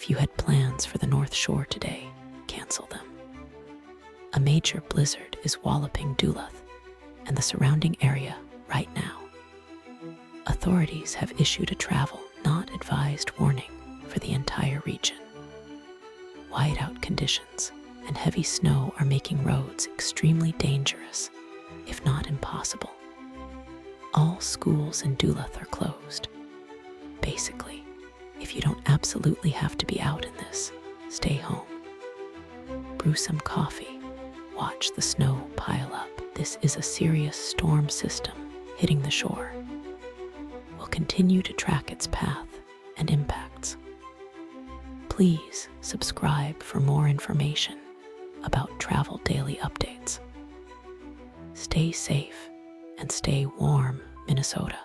If you had plans for the North Shore today, cancel them. A major blizzard is walloping Duluth and the surrounding area right now. Authorities have issued a travel not advised warning for the entire region. Whiteout conditions and heavy snow are making roads extremely dangerous, if not impossible. All schools in Duluth are closed. Basically, if you don't absolutely have to be out in this, stay home. Brew some coffee, watch the snow pile up. This is a serious storm system hitting the shore. We'll continue to track its path and impacts. Please subscribe for more information about travel daily updates. Stay safe and stay warm, Minnesota.